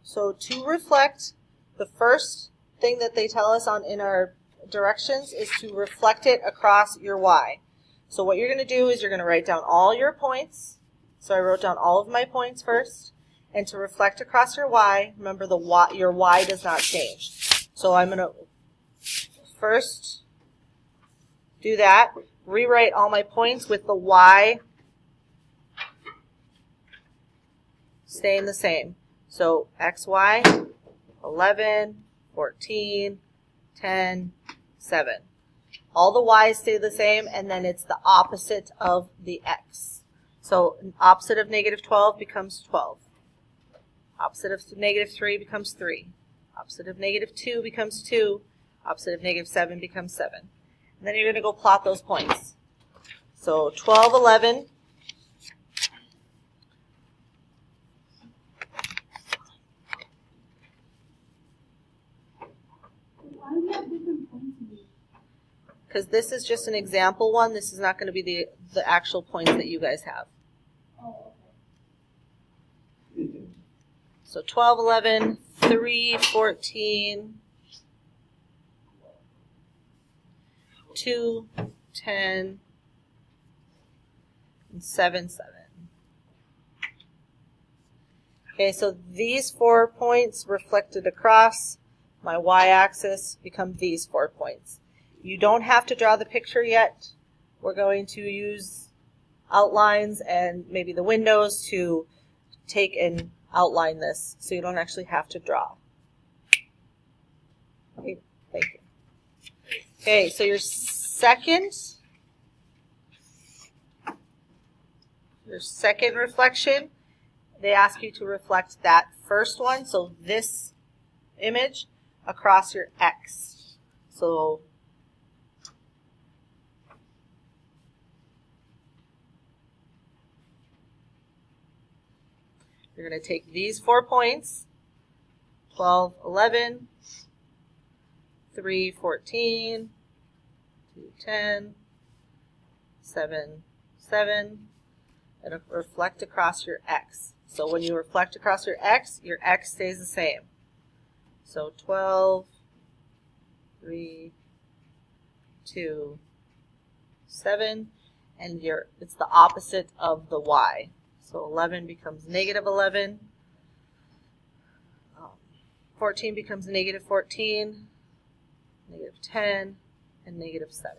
So to reflect, the first thing that they tell us in our directions is to reflect it across your y. So what you're going to do is you're going to write down all your points. So I wrote down all of my points first. And to reflect across your y, remember your y does not change. So I'm going to first do that, rewrite all my points with the y staying the same. So xy, 11, 14, 10, 7. All the y's stay the same, and then it's the opposite of the x. So opposite of negative 12 becomes 12. Opposite of negative 3 becomes 3. Opposite of negative 2 becomes 2. Opposite of negative 7 becomes 7. And then you're going to go plot those points. So 12, 11. Because this is just an example one. This is not going to be the actual points that you guys have. So 12, 11, 3, 14, 2, 10, and 7, 7. Okay, so these 4 points reflected across my y-axis become these 4 points. You don't have to draw the picture yet. We're going to use outlines and maybe the windows to take and outline this, so you don't actually have to draw. Okay, thank you. Okay, so your second reflection, they ask you to reflect that first one, so this image, across your x. So you're going to take these 4 points, 12, 11, 3, 14, 2, 10, 7, 7, and reflect across your x. So when you reflect across your x stays the same. So 12, 3, 2, 7, and it's the opposite of the y. So 11 becomes negative 11, 14 becomes negative 14, negative 10, and negative 7.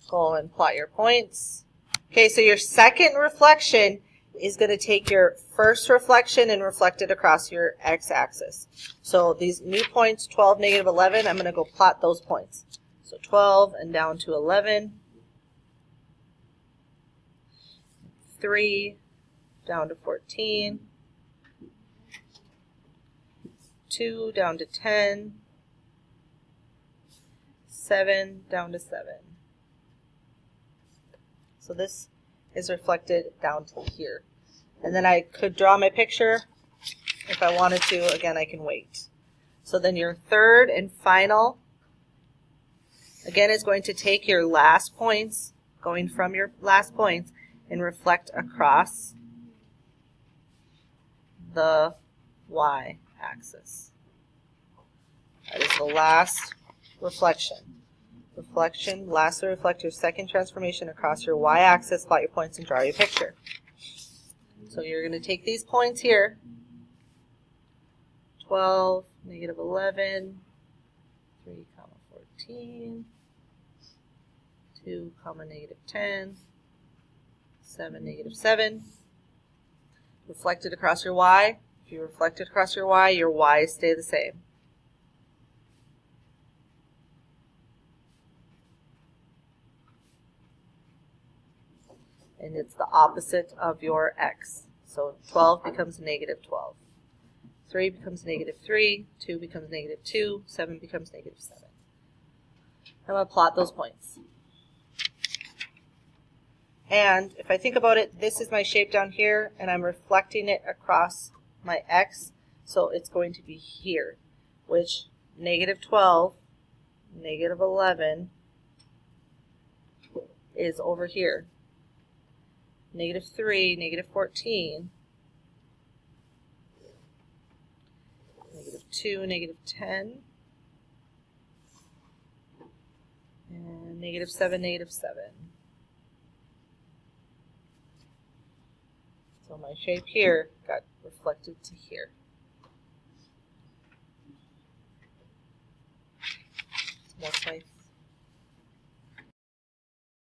Go and plot your points. Okay, so your second reflection is going to take your first reflection and reflect it across your x-axis. So these new points, 12, negative 11, I'm going to go plot those points. So 12 and down to 11, 3, down to 14, 2 down to 10, 7 down to 7. So this is reflected down to here. And then I could draw my picture if I wanted to. Again, I can wait. So then your third and final, again, is going to take your last points, going from your last points, and reflect across the y-axis. That is the last reflection. Lastly, reflect your second transformation across your y-axis, plot your points, and draw your picture. So you're going to take these points here, 12, negative 11, 3, 14, 2, negative 10, 7, negative 7. Reflect it across your y. If you reflect it across your y's stay the same. And it's the opposite of your x. So 12 becomes negative 12. 3 becomes negative 3. 2 becomes negative 2. 7 becomes negative 7. I'm going to plot those points. And if I think about it, this is my shape down here, and I'm reflecting it across my x, so it's going to be here, which negative 12, negative 11 is over here. Negative 3, negative 14 2, negative 10. And negative 7, negative 7. So my shape here got reflected to here.